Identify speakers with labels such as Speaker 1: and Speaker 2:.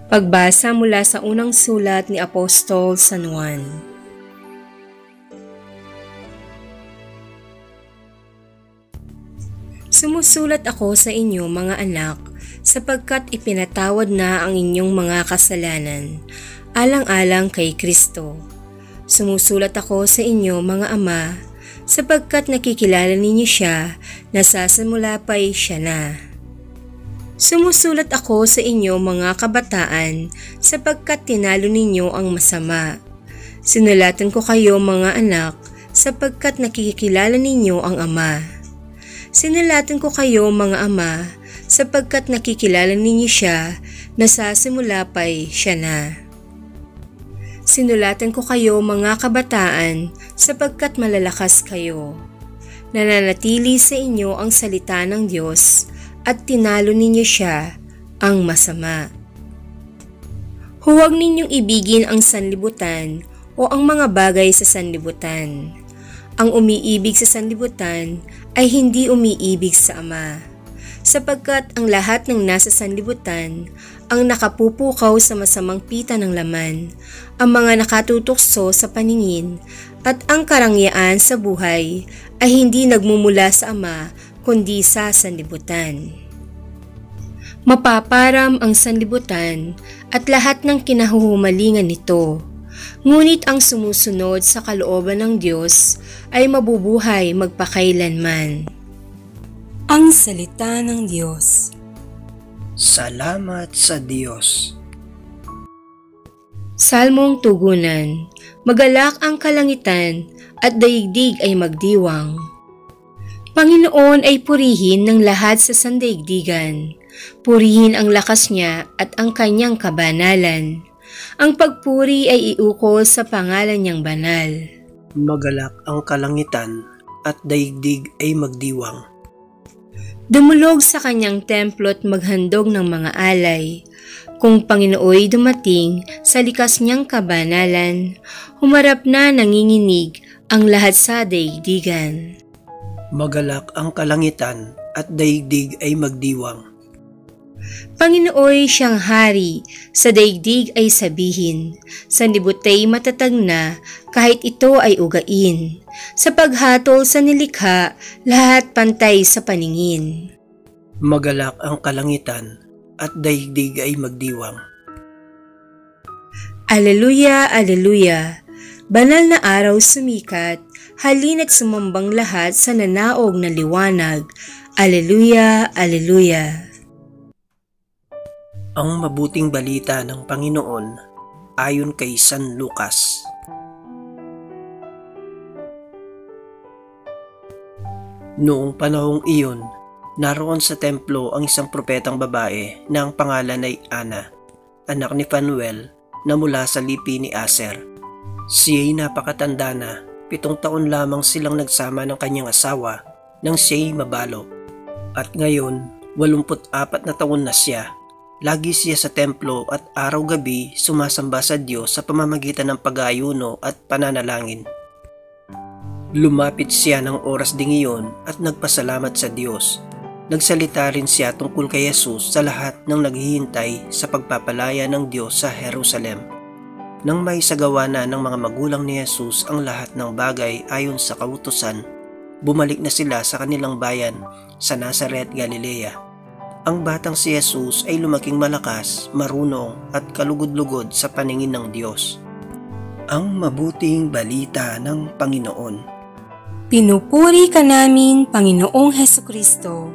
Speaker 1: Pagbasa mula sa unang sulat ni Apostol San Juan. Sumusulat ako sa inyo, mga anak, sapagkat ipinatawad na ang inyong mga kasalanan, alang-alang kay Kristo. Sumusulat ako sa inyo, mga ama, sapagkat nakikilala ninyo siya na sa simula pa'y siya na. Sumusulat ako sa inyo, mga kabataan, sapagkat tinalo ninyo ang masama. Sinulatan ko kayo, mga anak, sapagkat nakikilala ninyo ang Ama. Sinulatan ko kayo, mga ama, sapagkat nakikilala ninyo siya na sa simula pa'y siya na. Sinulatan ko kayo, mga kabataan, sapagkat malalakas kayo. Nananatili sa inyo ang salita ng Diyos, at tinalo ninyo siya, ang masama. Huwag ninyong ibigin ang sanlibutan o ang mga bagay sa sanlibutan. Ang umiibig sa sanlibutan ay hindi umiibig sa Ama, sapagkat ang lahat ng nasa sanlibutan ang nakapupukaw sa masamang pita ng laman, ang mga nakatutokso sa paningin, at ang karangyaan sa buhay ay hindi nagmumula sa Ama kundi sa sanlibutan. Mapaparam ang sanlibutan at lahat ng kinahuhumalingan nito, ngunit ang sumusunod sa kalooban ng Diyos ay mabubuhay magpakailanman. Ang salita ng Diyos.
Speaker 2: Salamat sa Diyos.
Speaker 1: Salmong tugunan. Magalak ang kalangitan at daigdig ay magdiwang. Panginoon ay purihin ng lahat sa sandaigdigan. Purihin ang lakas niya at ang kanyang kabanalan. Ang pagpuri ay iukol sa pangalan niyang banal.
Speaker 2: Magalak ang kalangitan at daigdig ay magdiwang.
Speaker 1: Dumulog sa kanyang templo't maghandog ng mga alay. Kung Panginooy dumating sa likas niyang kabanalan, humarap na nanginginig ang lahat sa daigdigan.
Speaker 2: Magalak ang kalangitan at daigdig ay magdiwang.
Speaker 1: Panginooy siyang hari, sa daigdig ay sabihin, sanlibutan matatag na kahit ito ay ugain. Sa paghatol sa nilikha, lahat pantay sa paningin.
Speaker 2: Magalak ang kalangitan at daigdig ay magdiwang.
Speaker 1: Aleluya, aleluya! Banal na araw sumikat, halina't sumambang lahat sa nanaog na liwanag. Aleluya, aleluya!
Speaker 2: Ang mabuting balita ng Panginoon ayon kay San Lucas. Noong panahong iyon, naroon sa templo ang isang propetang babae na ang pangalan ay Ana, anak ni Phanuel na mula sa lipi ni Aser. Siya'y napakatanda na, 7 taon lamang silang nagsama ng kanyang asawa nang siya'y mabalo. At ngayon, 84 na taon na siya. Lagi siya sa templo at araw-gabi sumasamba sa Diyos sa pamamagitan ng pag-aayuno at pananalangin. Lumapit siya ng oras ding iyon at nagpasalamat sa Diyos. Nagsalita rin siya tungkol kay Jesus sa lahat ng naghihintay sa pagpapalaya ng Diyos sa Jerusalem. Nang may sagawa na ng mga magulang ni Jesus ang lahat ng bagay ayon sa kautusan, bumalik na sila sa kanilang bayan sa Nazaret, Galilea. Ang batang si Jesus ay lumaking malakas, marunong at kalugod-lugod sa paningin ng Diyos. Ang mabuting balita ng Panginoon.
Speaker 1: Pinupuri ka namin, Panginoong Hesukristo.